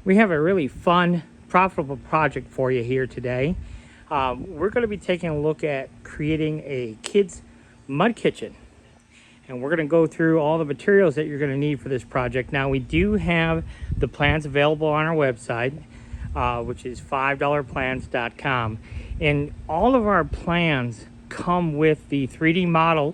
We have a really fun, profitable project for you here today. We're going to be taking a look at creating a kids' mud kitchen. And we're going to go through all the materials that you're going to need for this project. Now, we do have the plans available on our website, which is $5plans.com. And all of our plans come with the 3D model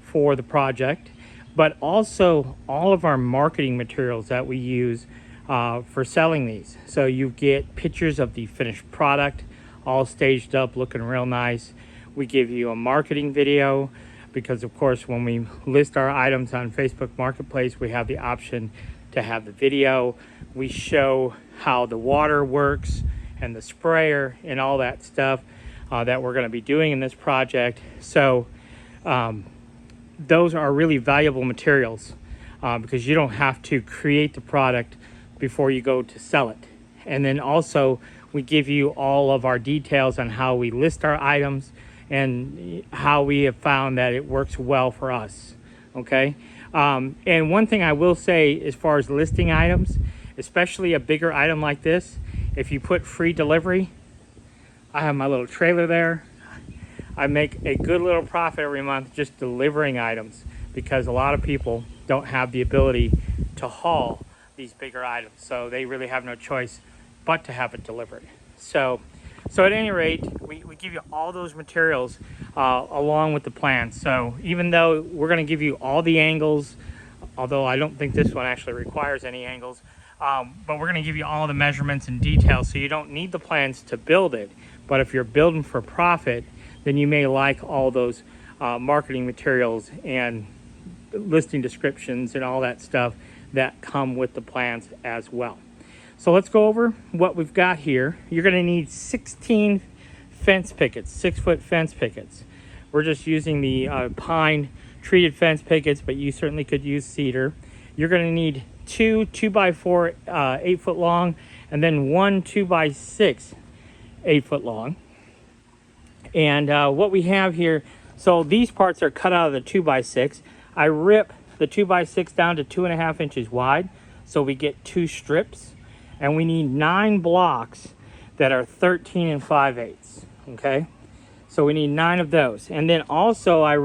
for the project, but also all of our marketing materials that we use for selling these. So you get pictures of the finished product, all staged up, looking real nice. We give you a marketing video because, of course, when we list our items on Facebook Marketplace, we have the option to have the video. We show how the water works and the sprayer and all that stuff that we're going to be doing in this project. So those are really valuable materials because you don't have to create the product before you go to sell it. And then also we give you all of our details on how we list our items and how we have found that it works well for us. Okay. And one thing I will say as far as listing items, especially a bigger item like this, if you put free delivery, I have my little trailer there. I make a good little profit every month just delivering items because a lot of people don't have the ability to haul these bigger items. So they really have no choice but to have it delivered. So at any rate, we give you all those materials along with the plan. So even though we're going to give you all the angles, although I don't think this one actually requires any angles, but we're going to give you all the measurements and details so you don't need the plans to build it. But if you're building for profit, then you may like all those marketing materials and listing descriptions and all that stuff that come with the plans as well. So let's go over what we've got here. You're going to need 16 fence pickets, 6-foot fence pickets. We're just using the pine treated fence pickets, but you certainly could use cedar. You're going to need 2 2x4 8-foot long, and then 1 2x6 8-foot long. And what we have here, so these parts are cut out of the 2x6. I rip the 2x6 down to 2.5 inches wide, so we get 2 strips, and we need 9 blocks that are 13 5/8. Okay, so we need 9 of those. And then also I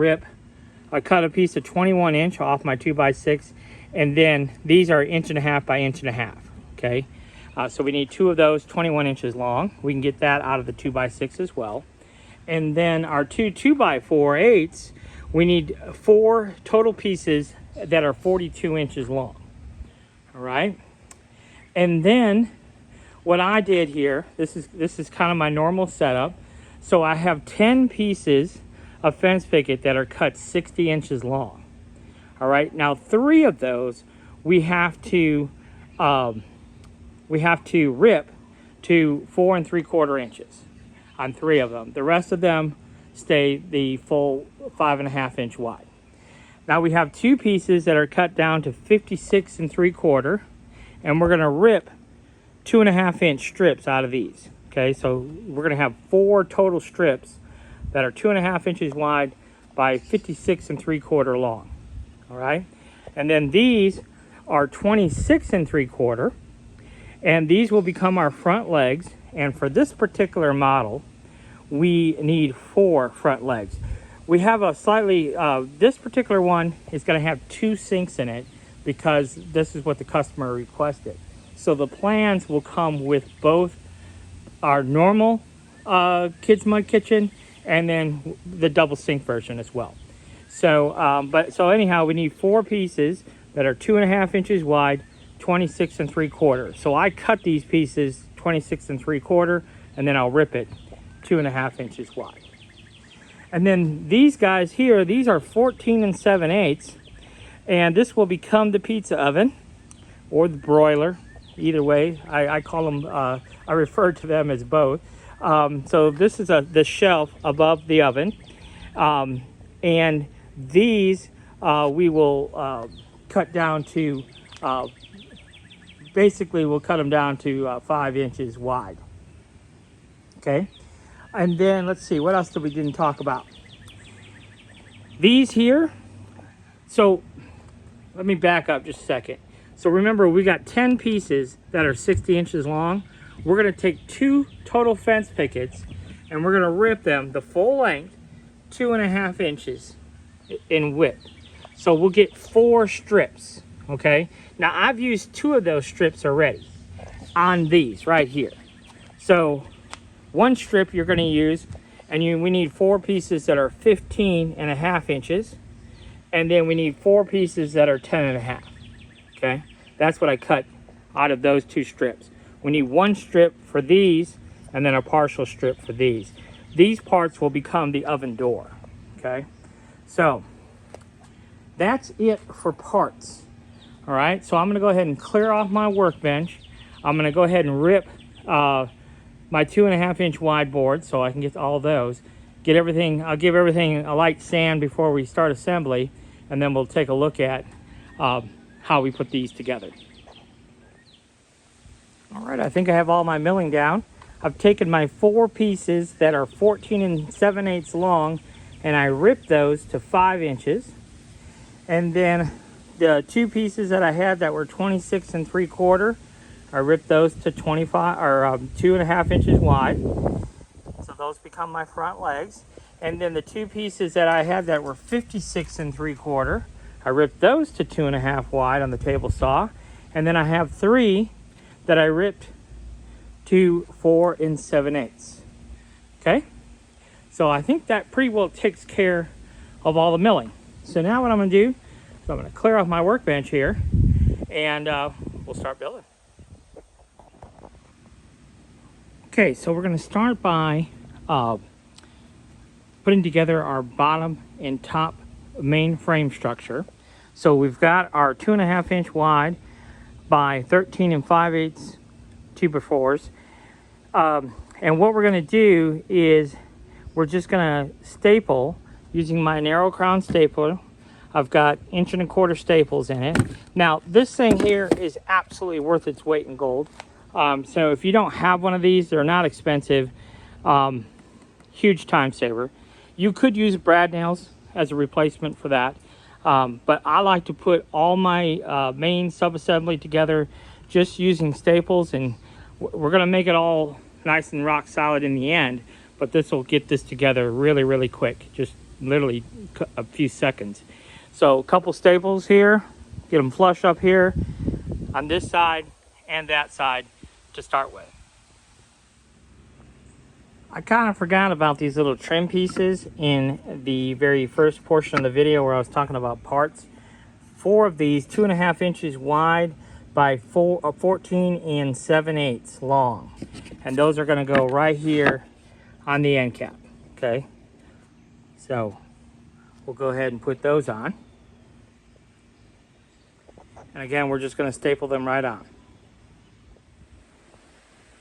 cut a piece of 21 inch off my 2x6, and then these are 1.5 inch by 1.5 inch. Okay, so we need 2 of those 21 inches long. We can get that out of the 2x6 as well. And then our 2 2x4/8, we need 4 total pieces that are 42 inches long. All right. And then what I did here, this is kind of my normal setup. So I have 10 pieces of fence picket that are cut 60 inches long. All right. Now 3 of those we have to rip to 4 3/4 inches on 3 of them. The rest of them stay the full 5.5 inch wide. Now we have 2 pieces that are cut down to 56 3/4, and we're going to rip 2.5 inch strips out of these. Okay, so we're going to have 4 total strips that are 2.5 inches wide by 56 3/4 long. All right, and then these are 26 3/4, and these will become our front legs. And for this particular model, we need 4 front legs. We have a slightly, this particular one is going to have 2 sinks in it because this is what the customer requested. So the plans will come with both our normal kids mud kitchen and then the double sink version as well. So, so anyhow, we need 4 pieces that are 2.5 inches wide, 26 3/4. So I cut these pieces 26 3/4, and then I'll rip it 2.5 inches wide. And then these guys here, these are 14 7/8, and this will become the pizza oven or the broiler. Either way, I call them, I refer to them as both. So this is the shelf above the oven, and these we will cut down to, basically we'll cut them down to 5 inches wide. Okay. And then let's see, what else did we didn't talk about? These here, so let me back up just a second. So remember, we got 10 pieces that are 60 inches long. We're gonna take 2 total fence pickets and we're gonna rip them the full length, 2.5 inches in width. So we'll get 4 strips, okay? Now I've used 2 of those strips already on these right here. So 1 strip you're gonna use, and we need 4 pieces that are 15.5 inches. And then we need 4 pieces that are 10.5, okay? That's what I cut out of those 2 strips. We need 1 strip for these and then a partial strip for these. These parts will become the oven door, okay? So that's it for parts, all right? So I'm gonna go ahead and clear off my workbench. I'm gonna go ahead and rip my 2.5 inch wide board so I can get all those. I'll give everything a light sand before we start assembly, and then we'll take a look at how we put these together. All right, I think I have all my milling down. I've taken my 4 pieces that are 14 7/8 long, and I ripped those to 5 inches. And then the 2 pieces that I had that were 26 3/4, I ripped those to 2.5 inches wide. So those become my front legs. And then the 2 pieces that I had that were 56 3/4, I ripped those to 2.5 wide on the table saw. And then I have 3 that I ripped to 4 7/8. Okay? So I think that pretty well takes care of all the milling. So now what I'm gonna do is I'm gonna clear off my workbench here, and we'll start building. Okay, so we're gonna start by putting together our bottom and top main frame structure. So we've got our 2.5 inch wide by 13 5/8 2x4s. And what we're gonna do is we're just gonna staple using my narrow crown stapler. I've got 1.25 inch staples in it. Now this thing here is absolutely worth its weight in gold. So if you don't have one of these, they're not expensive. Huge time saver. You could use brad nails as a replacement for that. But I like to put all my main sub-assembly together just using staples, and we're gonna make it all nice and rock solid in the end, but this will get this together really, really quick, just literally a few seconds. So a couple staples here, get them flush up here on this side and that side to start with. I kind of forgot about these little trim pieces in the very first portion of the video where I was talking about parts. 4 of these, 2.5 inches wide by 14 7/8 long. And those are gonna go right here on the end cap, okay? So we'll go ahead and put those on. And again, we're just gonna staple them right on.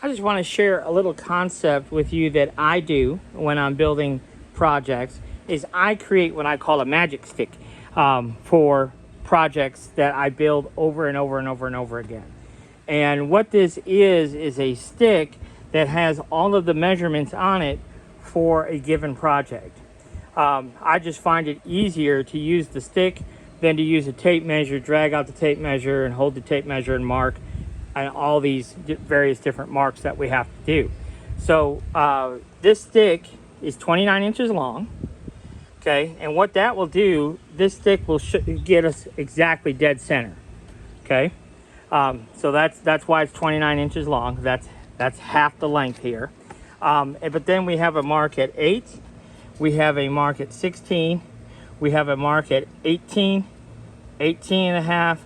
I just want to share a little concept with you that I do when I'm building projects. Is I create what I call a magic stick for projects that I build over and over and over and over again. And what this is a stick that has all of the measurements on it for a given project. I just find it easier to use the stick than to use a tape measure, drag out the tape measure and hold the tape measure and mark, and all these various different marks that we have to do. So this stick is 29 inches long, okay? And what that will do, this stick will get us exactly dead center, okay? So that's why it's 29 inches long. That's half the length here. But then we have a mark at 8, we have a mark at 16, we have a mark at 18, 18.5,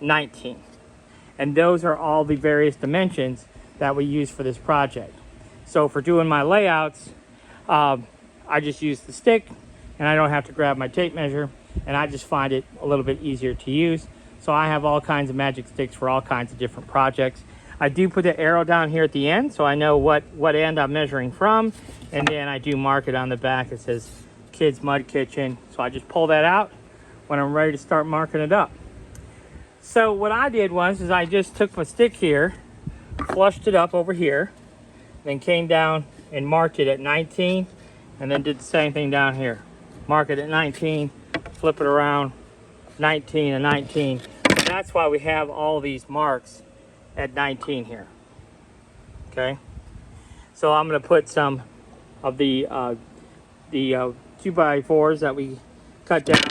19. And those are all the various dimensions that we use for this project. So for doing my layouts, I just use the stick and I don't have to grab my tape measure, and I just find it a little bit easier to use. So I have all kinds of magic sticks for all kinds of different projects. I do put the arrow down here at the end so I know what end I'm measuring from, and then I do mark it on the back. It says Kids Mud Kitchen. So I just pull that out when I'm ready to start marking it up. So what I did was I just took my stick here, flushed it up over here, then came down and marked it at 19, and then did the same thing down here. Mark it at 19, flip it around, 19 and 19, that's why we have all these marks at 19 here. Okay, so I'm going to put some of the 2x4s that we cut down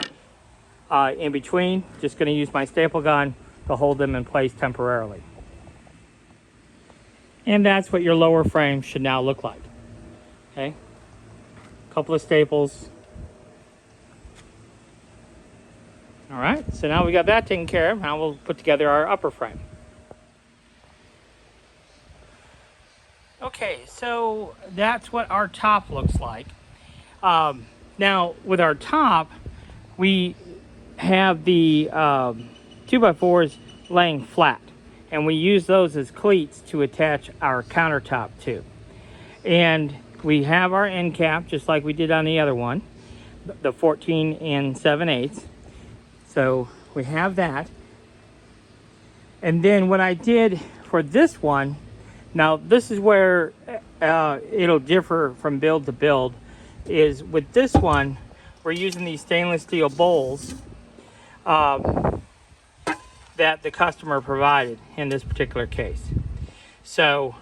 in between. Just going to use my staple gun to hold them in place temporarily. And that's what your lower frame should now look like. Okay, a couple of staples. All right, so now we got that taken care of. Now we'll put together our upper frame. Okay, so that's what our top looks like. Now with our top, we have the 2x4s laying flat, and we use those as cleats to attach our countertop to. And we have our end cap just like we did on the other one, the 14 7/8. So we have that. And then what I did for this one, now this is where it'll differ from build to build, is with this one, we're using these stainless steel bowls that the customer provided in this particular case. So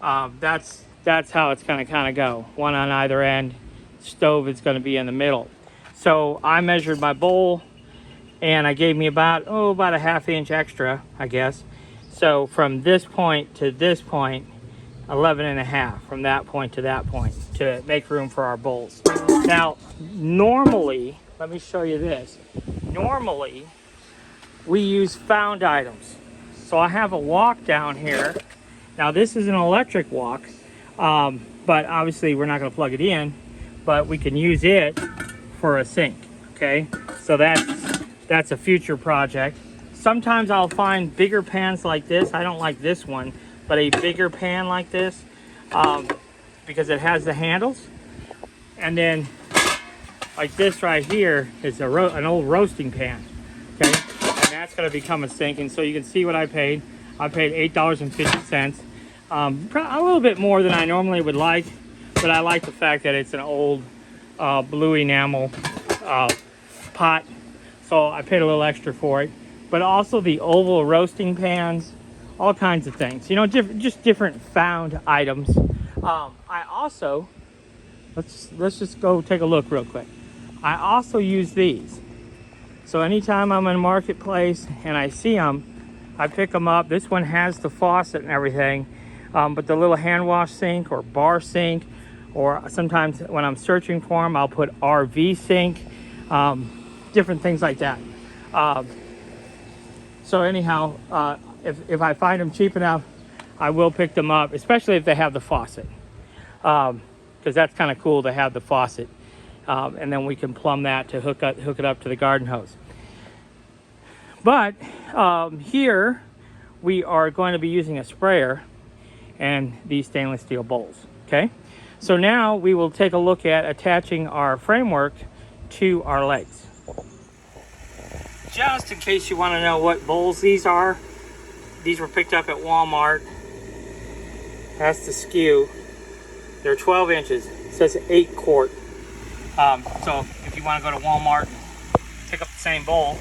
that's how it's going to kind of go. One on either end, stove is going to be in the middle. So I measured my bowl, and I gave me about a 1/2 inch extra, I guess. So from this point to this point, 11.5 from that point to that point to make room for our bowls. Now, normally, let me show you this. Normally, we use found items. So I have a walk down here. Now this is an electric walk, but obviously we're not going to plug it in, but we can use it for a sink. Okay, so that's a future project. Sometimes I'll find bigger pans like this. I don't like this one, but a bigger pan like this, because it has the handles. And then like this right here is an old roasting pan. Okay, and that's going to become a sink. And so you can see what I paid. I paid $8.50. A little bit more than I normally would like, but I like the fact that it's an old blue enamel pot, so I paid a little extra for it. But also the oval roasting pans, all kinds of things, you know, just different found items. I also, let's just go take a look real quick. I also use these. So anytime I'm in a marketplace and I see them, I pick them up. This one has the faucet and everything, but the little hand wash sink or bar sink, or sometimes when I'm searching for them, I'll put RV sink, different things like that. So anyhow, if I find them cheap enough, I will pick them up, especially if they have the faucet, because that's kind of cool to have the faucet, and then we can plumb that to hook it up to the garden hose. But here we are going to be using a sprayer and these stainless steel bowls. Okay, so now we will take a look at attaching our framework to our legs. Just in case you want to know what bowls these are, these were picked up at Walmart. That's the skew. They're 12 inches. It says 8 quart. So if you want to go to Walmart and pick up the same bowl,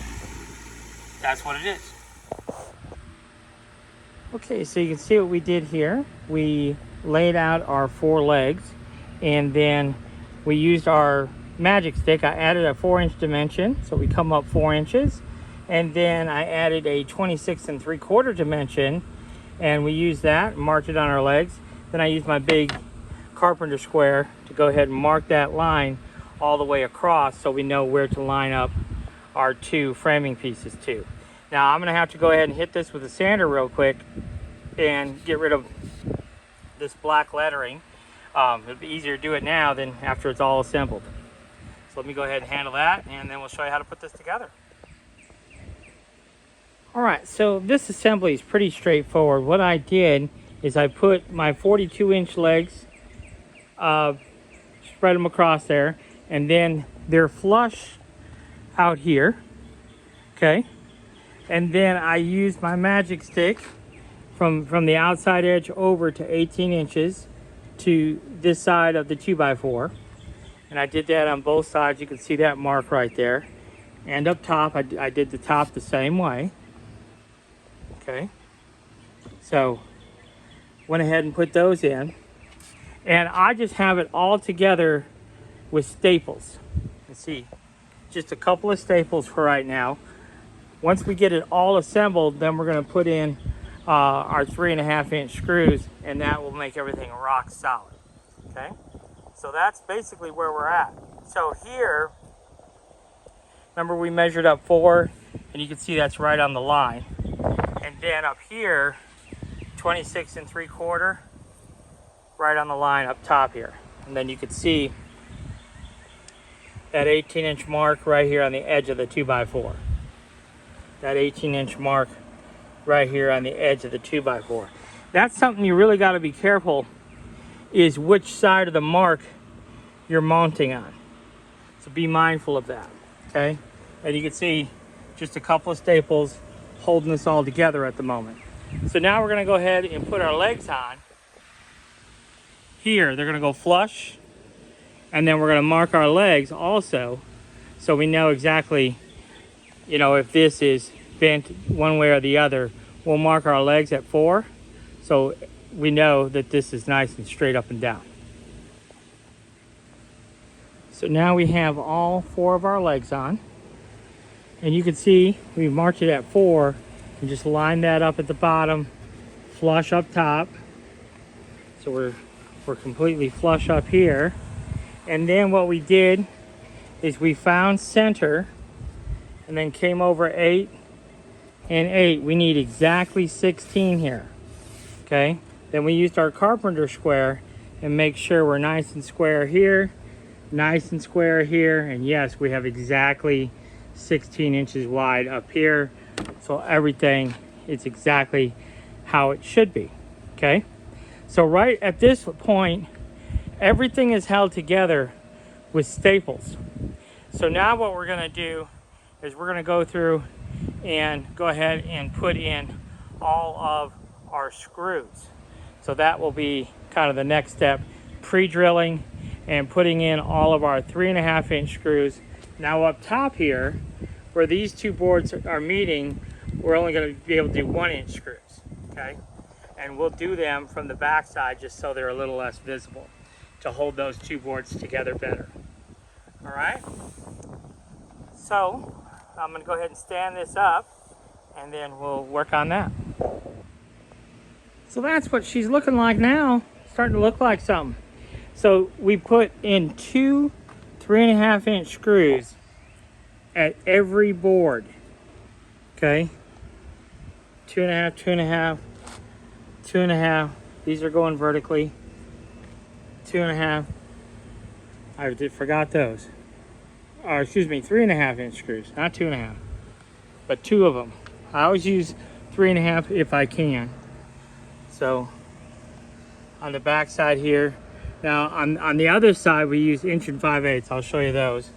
that's what it is. Okay, so you can see what we did here. We laid out our 4 legs, and then we used our magic stick. I added a 4-inch dimension, so we come up 4 inches, and then I added a 26 3/4 dimension, and we used that and marked it on our legs. Then I used my big carpenter square to go ahead and mark that line all the way across, so we know where to line up our 2 framing pieces too. Now I'm going to have to go ahead and hit this with a sander real quick and get rid of this black lettering. It'll be easier to do it now than after it's all assembled. So let me go ahead and handle that, and then we'll show you how to put this together. All right, so this assembly is pretty straightforward. What I did is I put my 42-inch legs, spread them across there, and then they're flush out here, okay? And then I used my magic stick from the outside edge over to 18 inches to this side of the 2x4. And I did that on both sides. You can see that mark right there. And up top, I did the top the same way. Okay, so went ahead and put those in, and I just have it all together with staples. Let's see, just a couple of staples for right now. Once we get it all assembled, then we're going to put in our 3.5-inch screws, and that will make everything rock solid. Okay, so that's basically where we're at. So here, remember we measured up 4, and you can see that's right on the line. And then up here, 26 3/4, right on the line up top here. And then you can see that 18-inch mark right here on the edge of the 2x4. That 18-inch mark right here on the edge of the 2x4. That's something you really got to be careful, is which side of the mark you're mounting on. So be mindful of that, okay? And you can see just a couple of staples holding this all together at the moment. So now we're gonna go ahead and put our legs on. Here, they're gonna go flush, and then we're gonna mark our legs also, so we know exactly, you know, if this is bent one way or the other. We'll mark our legs at 4, so we know that this is nice and straight up and down. So now we have all 4 of our legs on, and you can see we marked it at 4, and just line that up at the bottom, flush up top. So we're completely flush up here. And then what we did is we found center, and then came over 8 and 8. We need exactly 16 here. Okay, then we used our carpenter square and make sure we're nice and square here, nice and square here, and yes, we have exactly 16 inches wide up here, so everything is exactly how it should be. Okay, so right at this point, everything is held together with staples. So now what we're going to do is we're going to go through and go ahead and put in all of our screws. So that will be kind of the next step, pre-drilling and putting in all of our 3.5-inch screws. Now up top here, where these two boards are meeting, we're only going to be able to do 1-inch screws, okay? And we'll do them from the back side just so they're a little less visible to hold those two boards together better. All right? So I'm going to go ahead and stand this up, and then we'll work on that. So that's what she's looking like now. Starting to look like something. So we put in 2 3.5-inch screws at every board. Okay, 2.5, 2.5, 2.5. These are going vertically. 2.5. I forgot those. Or excuse me, 3.5-inch screws, not 2.5, but 2 of them. I always use 3.5 if I can. So on the back side here. Now on the other side we use 1 5/8. I'll show you those.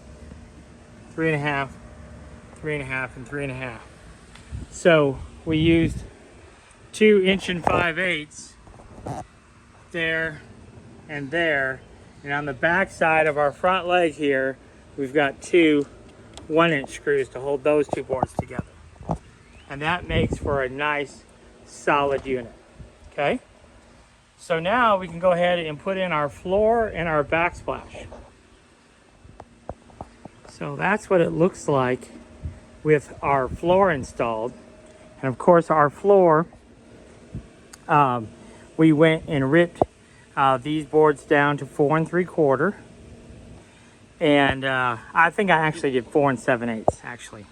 3.5, 3.5, and 3.5. So we used 2 1 5/8 there and there, and on the back side of our front leg here, we've got 2 1-inch screws to hold those two boards together, and that makes for a nice solid unit. Okay, so now we can go ahead and put in our floor and our backsplash. So that's what it looks like with our floor installed. And of course our floor, we went and ripped these boards down to 4 3/4. And I think I actually did 4 7/8 actually.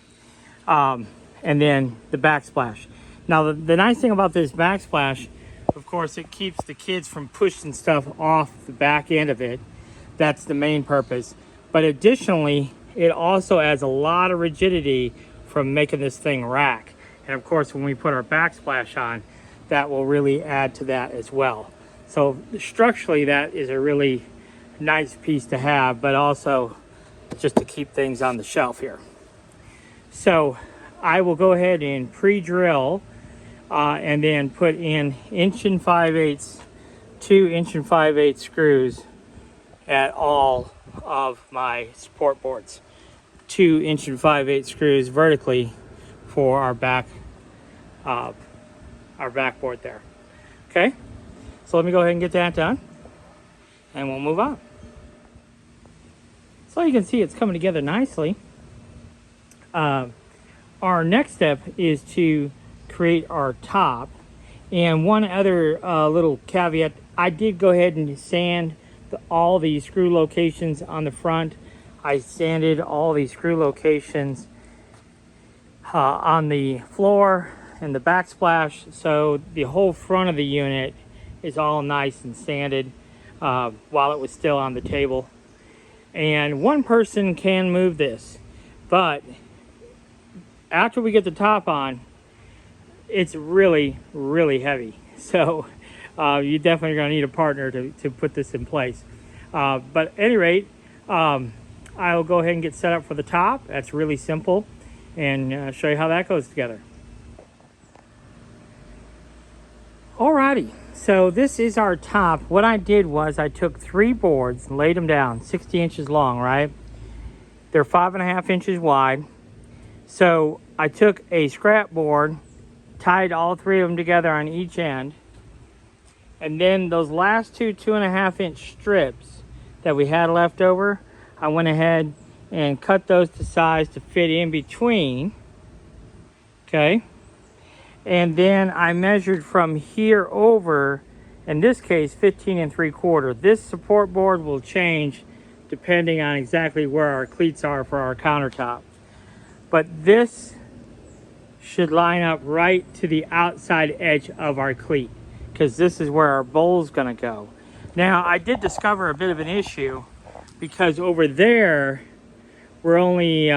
And then the backsplash. Now the nice thing about this backsplash, of course, it keeps the kids from pushing stuff off the back end of it. That's the main purpose. But additionally, it also adds a lot of rigidity from making this thing rack. And of course, when we put our backsplash on, that will really add to that as well. So structurally, that is a really nice piece to have, but also just to keep things on the shelf here. So I will go ahead and pre-drill and then put in 1 5/8, 2 1 5/8 screws at all of my support boards. 2 1 5/8 screws vertically for our back our backboard there. Okay, so let me go ahead and get that done, and we'll move on. So you can see it's coming together nicely. Our next step is to create our top. And one other little caveat, I did go ahead and sand all the screw locations on the front. I sanded all the screw locations on the floor and the backsplash, so the whole front of the unit is all nice and sanded while it was still on the table. And one person can move this, but after we get the top on, it's really, really heavy. So you definitely going to need a partner to put this in place. But at any rate, I'll go ahead and get set up for the top. That's really simple, and show you how that goes together. Alrighty, so this is our top. What I did was I took 3 boards and laid them down, 60 inches long, right? They're 5.5 inches wide. So I took a scrap board, tied all 3 of them together on each end, and then those last 2.5 inch strips that we had left over, I went ahead and cut those to size to fit in between. Okay, and then I measured from here over, in this case 15 3/4. This support board will change depending on exactly where our cleats are for our countertop, but this should line up right to the outside edge of our cleat, because this is where our bowl is going to go. Now, I did discover a bit of an issue, because over there we're only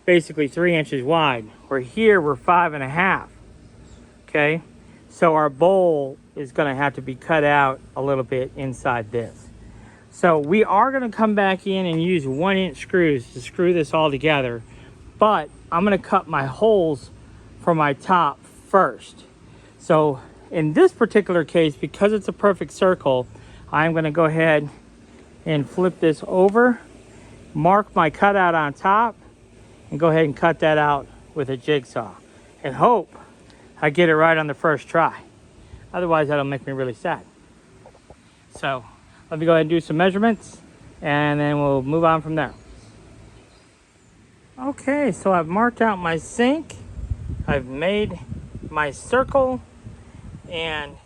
basically 3 inches wide, where here we're 5.5. Okay, so our bowl is going to have to be cut out a little bit inside this. So we are going to come back in and use 1-inch screws to screw this all together, but I'm going to cut my holes for my top first. So in this particular case, because it's a perfect circle, I'm going to go ahead and flip this over, mark my cutout on top, and go ahead and cut that out with a jigsaw, and hope I get it right on the first try. Otherwise, that'll make me really sad. So let me go ahead and do some measurements, and then we'll move on from there. Okay, so I've marked out my sink, I've made my circle, and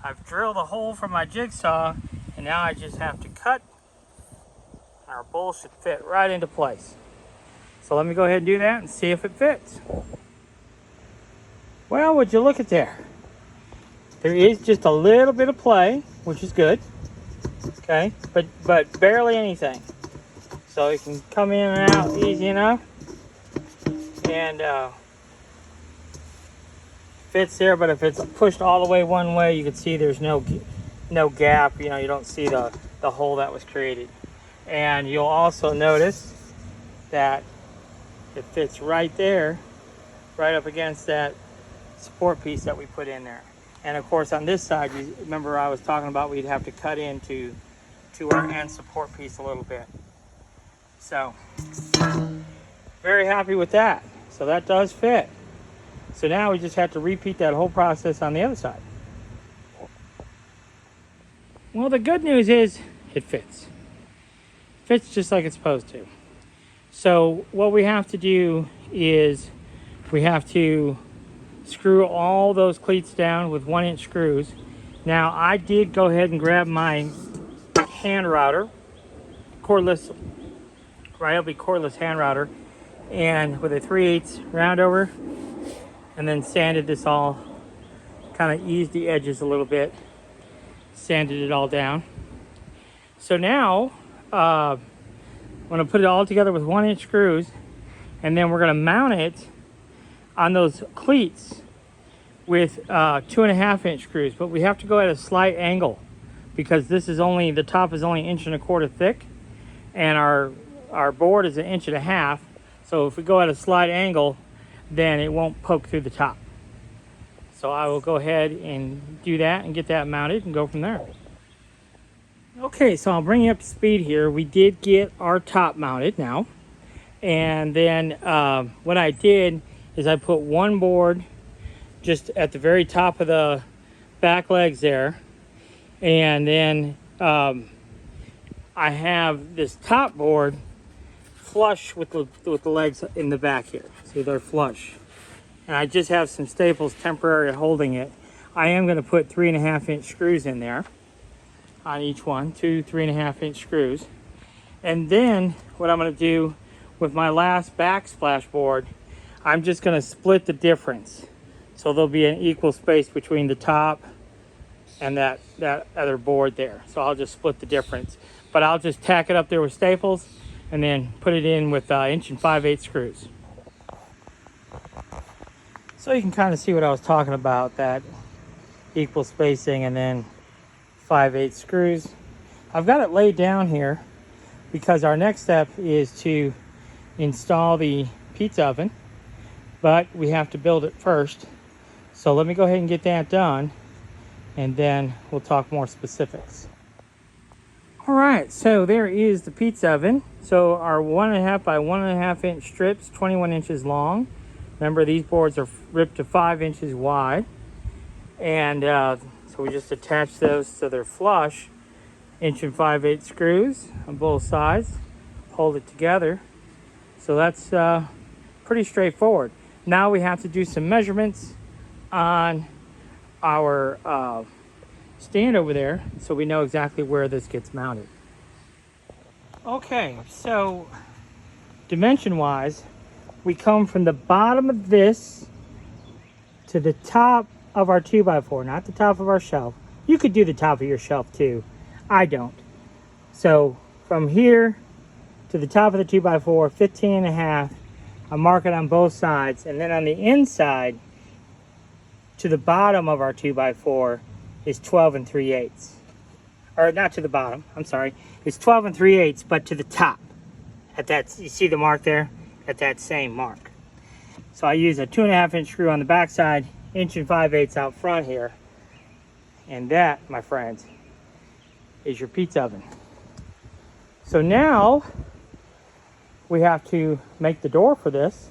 I've drilled a hole for my jigsaw, and now I just have to cut. Our bowl should fit right into place. So let me go ahead and do that and see if it fits. Well, would you look at there? There is just a little bit of play, which is good. Okay, but barely anything. So it can come in and out easy enough, and fits there. But if it's pushed all the way one way, you can see there's no gap. You know, you don't see the hole that was created. And you'll also notice that it fits right there, right up against that support piece that we put in there. And of course, on this side, you remember I was talking about we'd have to cut into our end support piece a little bit. So very happy with that. So that does fit. So now we just have to repeat that whole process on the other side. Well, the good news is it fits. Fits just like it's supposed to. So what we have to do is we have to screw all those cleats down with 1-inch screws. Now I did go ahead and grab my hand router, cordless, right? It'll be cordless hand router, and with a 3/8 round over, and then sanded this all, kind of eased the edges a little bit, sanded it all down. So now I'm going to put it all together with 1-inch screws, and then we're going to mount it on those cleats with 2.5-inch screws. But we have to go at a slight angle, because this is only, the top is only 1.25 inches thick, and our board is 1.5 inches. So if we go at a slight angle, then it won't poke through the top. So I will go ahead and do that and get that mounted and go from there. Okay, so I'll bring you up to speed here. We did get our top mounted now. And then what I did is I put one board just at the very top of the back legs there. And then I have this top board flush with the legs in the back here. See, they're flush. And I just have some staples temporarily holding it. I am going to put 3.5-inch screws in there on each one, 2 3.5-inch screws. And then what I'm going to do with my last backsplash board, I'm just going to split the difference. So there'll be an equal space between the top and that other board there. So I'll just split the difference. But I'll just tack it up there with staples and then put it in with 1 5/8 screws. So you can kind of see what I was talking about, that equal spacing and then 5/8 screws. I've got it laid down here because our next step is to install the pizza oven, but we have to build it first. So let me go ahead and get that done, and then we'll talk more specifics. All right, so there is the pizza oven. So our 1.5 by 1.5-inch strips, 21 inches long. Remember, these boards are ripped to 5 inches wide. And so we just attach those so they're flush. 1 5/8 screws on both sides. Hold it together. So that's pretty straightforward. Now we have to do some measurements on our stand over there so we know exactly where this gets mounted. Okay, so dimension wise, we come from the bottom of this to the top of our 2x4, not the top of our shelf. You could do the top of your shelf too. I don't. So from here to the top of the 2x4, 15.5. I mark it on both sides, and then on the inside to the bottom of our 2x4 is 12 3/8. Or not to the bottom, I'm sorry. It's 12 3/8, but to the top. At that, you see the mark there? At that same mark. So I use a 2.5-inch screw on the back side, 1 5/8 out front here. And that, my friends, is your pizza oven. So now we have to make the door for this.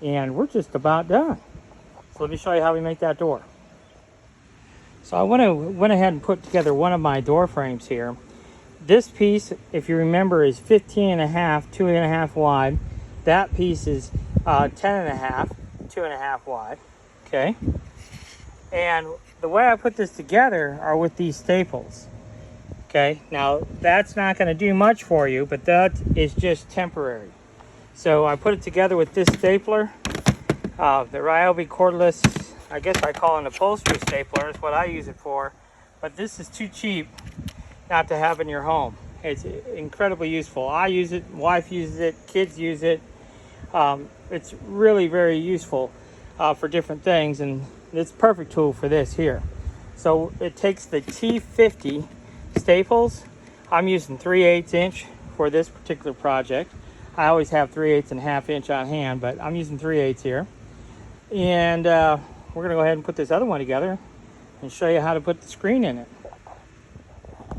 And we're just about done. So let me show you how we make that door. So I went ahead and put together one of my door frames here. This piece, if you remember, is 15.5, 2.5 wide. That piece is 10.5, 2.5 wide. Okay. And the way I put this together are with these staples. Okay. Now that's not going to do much for you, but that is just temporary. So I put it together with this stapler, the Ryobi cordless. I guess I call it an upholstery stapler, is what I use it for. But this is too cheap not to have in your home. It's incredibly useful. I use it, wife uses it, kids use it. It's really very useful for different things, and it's a perfect tool for this here. So it takes the T50 staples. I'm using 3/8 inch for this particular project. I always have 3/8 and 1/2 inch on hand, but I'm using 3/8 here. And we're gonna go ahead and put this other one together and show you how to put the screen in it.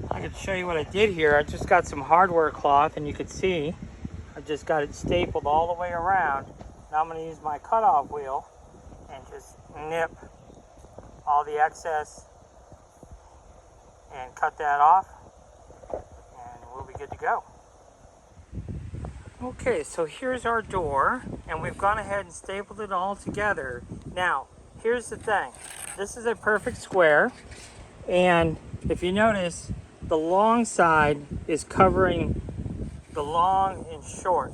I can show you what I did here. I just got some hardware cloth, and you can see I just got it stapled all the way around. Now I'm gonna use my cutoff wheel and just nip all the excess and cut that off, and we'll be good to go. Okay, so here's our door, and we've gone ahead and stapled it all together. Now, here's the thing. This is a perfect square, and if you notice, the long side is covering the long and short.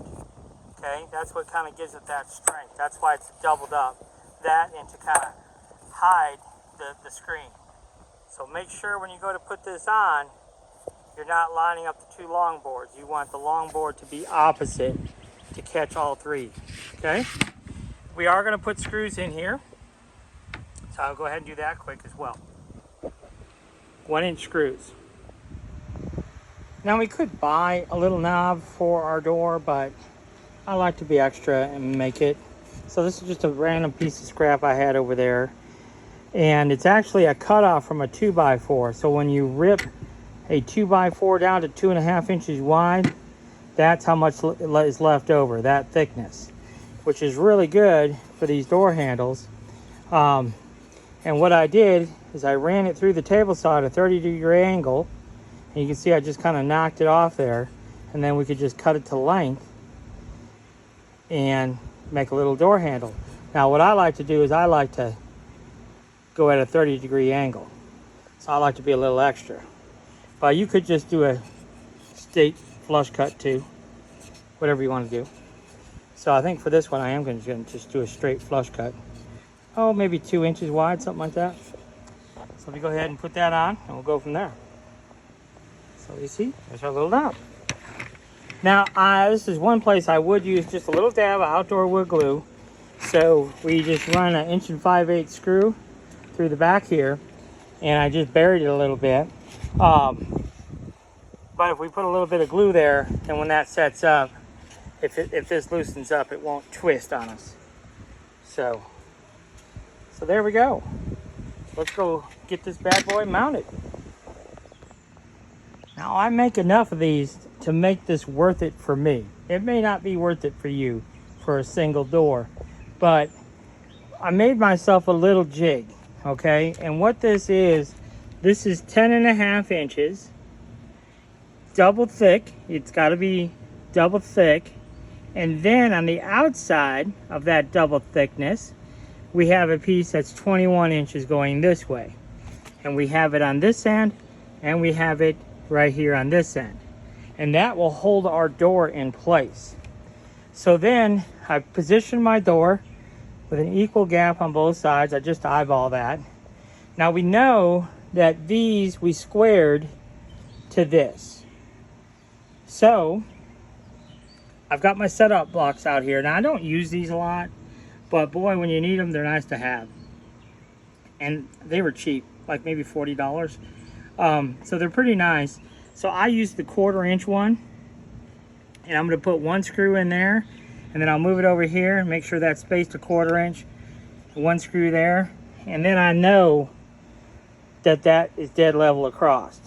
Okay, that's what kind of gives it that strength. That's why it's doubled up. That, and to kind of hide the screen. So make sure when you go to put this on, you're not lining up the two long boards. You want the long board to be opposite to catch all three. Okay? We are going to put screws in here. So I'll go ahead and do that quick as well. 1-inch screws. Now we could buy a little knob for our door, but I like to be extra and make it. So this is just a random piece of scrap I had over there. And it's actually a cutoff from a 2x4. So when you rip a 2x4 down to 2.5 inches wide, that's how much is left over, that thickness, which is really good for these door handles. And what I did is I ran it through the table saw at a 30-degree angle. And you can see I just kind of knocked it off there. And then we could just cut it to length and make a little door handle. Now what I like to do is I like to go at a 30-degree angle. So I like to be a little extra. But you could just do a straight flush cut too. Whatever you want to do. So I think for this one I am going to just do a straight flush cut. Oh, maybe 2 inches wide, something like that. So let me go ahead and put that on and we'll go from there. So you see, there's our little knob. Now, this is one place I would use just a little dab of outdoor wood glue. So we just run an 1 5/8" screw through the back here, and I just buried it a little bit. But if we put a little bit of glue there, then when that sets up, if this loosens up, it won't twist on us. So there we go. Let's go get this bad boy mounted. Now I make enough of these to make this worth it for me. It may not be worth it for you for a single door, but I made myself a little jig, okay? And what this is 10.5 inches, double thick. It's got to be double thick. And then on the outside of that double thickness, we have a piece that's 21 inches going this way. And we have it on this end, and we have it right here on this end. And that will hold our door in place. So then I position my door with an equal gap on both sides. I just eyeball that. Now we know that these we squared to this. So I've got my setup blocks out here. Now I don't use these a lot, but boy, when you need them, they're nice to have. And they were cheap, like maybe $40. So they're pretty nice. So I use the 1/4 inch one, and I'm going to put one screw in there, and then I'll move it over here and make sure that's spaced a 1/4 inch. One screw there, and then I know that that is dead level across.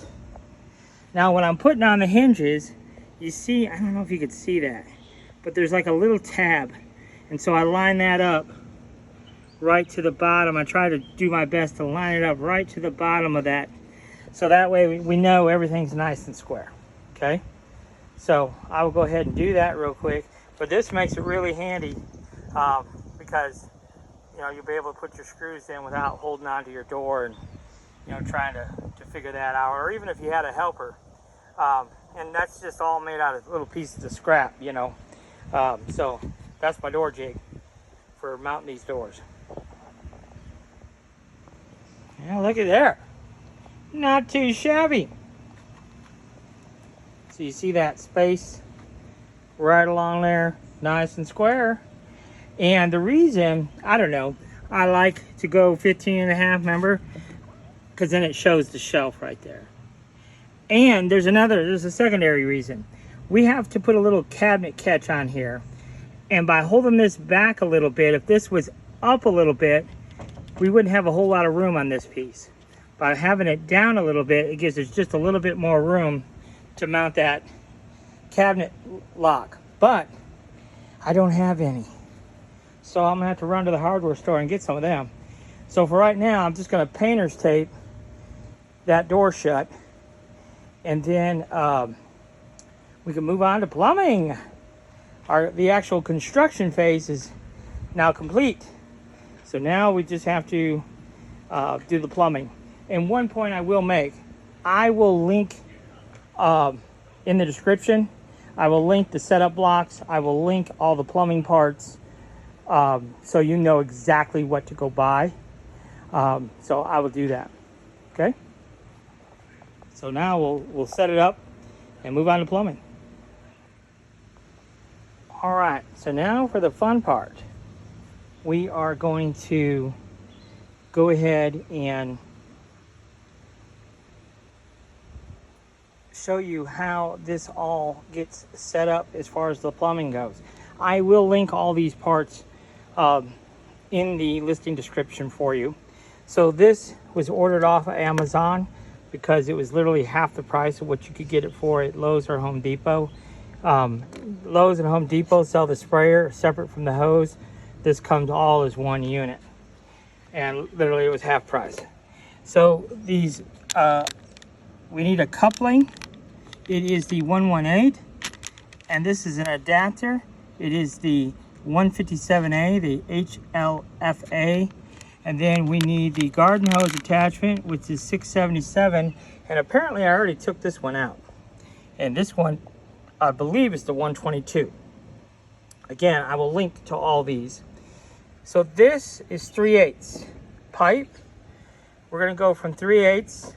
Now when I'm putting on the hinges, you see, I don't know if you could see that, but there's like a little tab, and so I line that up right to the bottom. I try to do my best to line it up right to the bottom of that, so that way we know everything's nice and square. Okay, so I will go ahead and do that real quick, but this makes it really handy because you know you'll be able to put your screws in without holding on to your door and trying to figure that out, or even if you had a helper. And that's just all made out of little pieces of scrap, so that's my door jig for mounting these doors. Yeah, look at there. Not too shabby. So you see that space right along there, nice and square. And the reason, I don't know, I like to go 15.5, remember? Because then it shows the shelf right there. And there's a secondary reason. We have to put a little cabinet catch on here. And by holding this back a little bit, if this was up a little bit, we wouldn't have a whole lot of room on this piece. By having it down a little bit, it gives us just a little bit more room to mount that cabinet lock. But I don't have any. So I'm gonna have to run to the hardware store and get some of them. So for right now, I'm just gonna painter's tape that door shut. And then we can move on to plumbing. The actual construction phase is now complete. So now we just have to do the plumbing. And one point I will make, I will link in the description, I will link the setup blocks, I will link all the plumbing parts, so you know exactly what to go buy. So I will do that, okay? So now we'll set it up and move on to plumbing. All right, so now for the fun part. We are going to go ahead and show you how this all gets set up as far as the plumbing goes. I will link all these parts in the listing description for you. So this was ordered off of Amazon, because it was literally half the price of what you could get it for at Lowe's or Home Depot. Lowe's and Home Depot sell the sprayer separate from the hose. This comes all as one unit. and literally it was half price. So these, we need a coupling. It is the 118, and this is an adapter. It is the 157A, the HLFA, and then we need the garden hose attachment, which is 677, and apparently I already took this one out. And this one, I believe, is the 122. Again, I will link to all these. So this is 3/8 pipe. We're gonna go from 3/8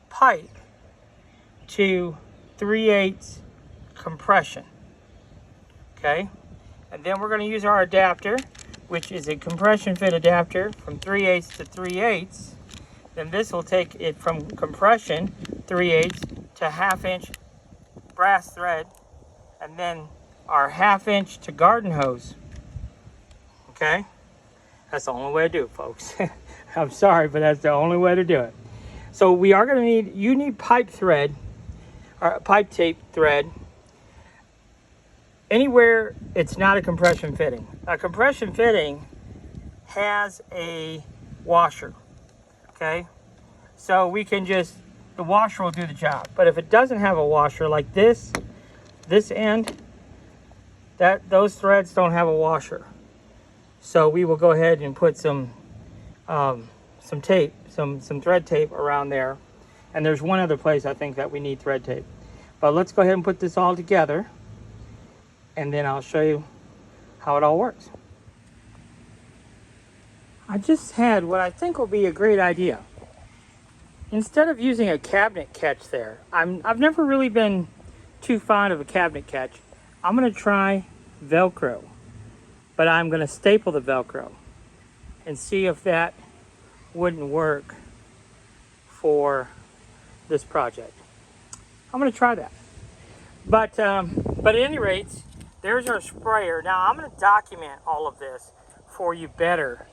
pipe to 3/8 compression. Okay, and then we're going to use our adapter, which is a compression fit adapter from 3/8 to 3/8. Then this will take it from compression 3/8 to 1/2 inch brass thread, and then our 1/2 inch to garden hose. Okay, that's the only way to do it, folks. I'm sorry, but that's the only way to do it. So we are going to need, you need pipe thread, or pipe tape thread, anywhere it's not a compression fitting. A compression fitting has a washer, okay? So we can just, the washer will do the job. But if it doesn't have a washer, like this end, those threads don't have a washer. So we will go ahead and put some tape, some thread tape around there. And there's one other place I think that we need thread tape. But let's go ahead and put this all together, and then I'll show you how it all works. I just had what I think will be a great idea. Instead of using a cabinet catch there, I've never really been too fond of a cabinet catch. I'm gonna try Velcro, but I'm gonna staple the Velcro and see if that wouldn't work for this project. I'm gonna try that. But at any rate, there's our sprayer. Now I'm going to document all of this for you better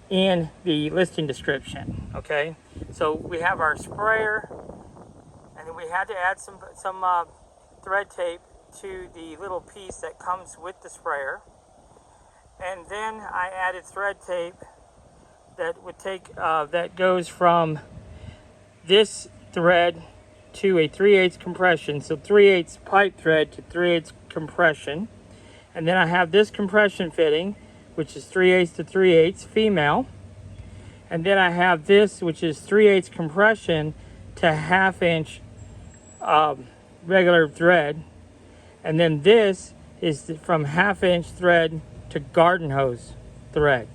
in the listing description. Okay, so we have our sprayer, and then we had to add some thread tape to the little piece that comes with the sprayer, and then I added thread tape that would take that goes from this thread to a 3/8 compression, so 3/8 pipe thread to 3/8 compression. And then I have this compression fitting, which is 3/8 to 3/8 female. And then I have this, which is 3/8 compression to 1/2 inch regular thread. And then this is from 1/2 inch thread to garden hose thread.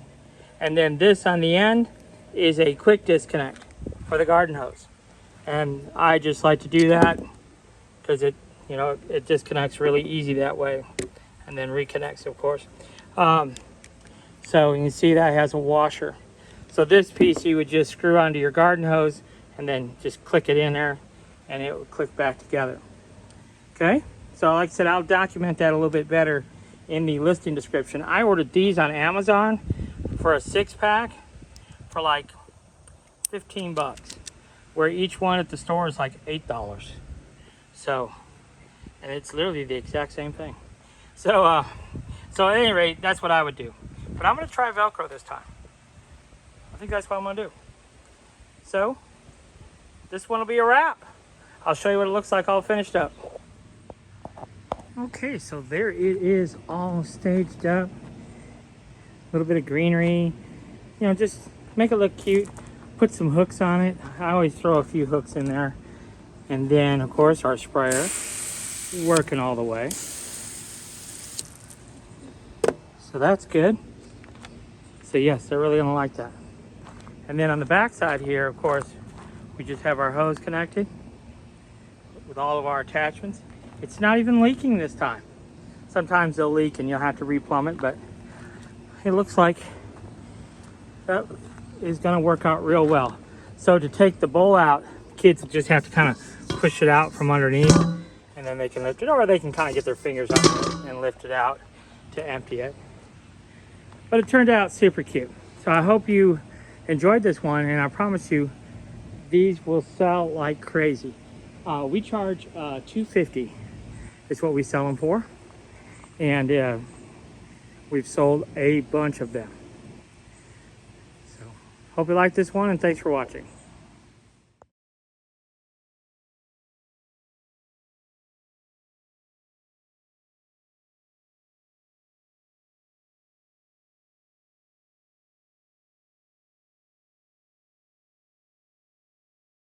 And then this on the end is a quick disconnect for the garden hose. And I just like to do that because it disconnects really easy that way, and then reconnects, of course. So you can see that has a washer. So this piece you would just screw onto your garden hose and then just click it in there, and it will click back together. Okay, so like I said, I'll document that a little bit better in the listing description. I ordered these on Amazon for a 6-pack for like 15 bucks, where each one at the store is like $8. So, and it's literally the exact same thing. So at any rate, that's what I would do. But I'm gonna try Velcro this time. I think that's what I'm gonna do. So, this one will be a wrap. I'll show you what it looks like all finished up. Okay, so there it is, all staged up. A little bit of greenery, just make it look cute. Put some hooks on it. I always throw a few hooks in there. And then, of course, our sprayer working all the way. So that's good. So yes, they're really gonna like that. And then on the back side here, of course, we just have our hose connected with all of our attachments. It's not even leaking this time. Sometimes they'll leak and you'll have to replumb it, but it looks like that is gonna work out real well. So to take the bowl out, kids just have to kind of push it out from underneath, and then they can lift it, or they can kind of get their fingers on it and lift it out to empty it. But it turned out super cute. So I hope you enjoyed this one, and I promise you these will sell like crazy. We charge $250 is what we sell them for, and we've sold a bunch of them. Hope you like this one, and thanks for watching.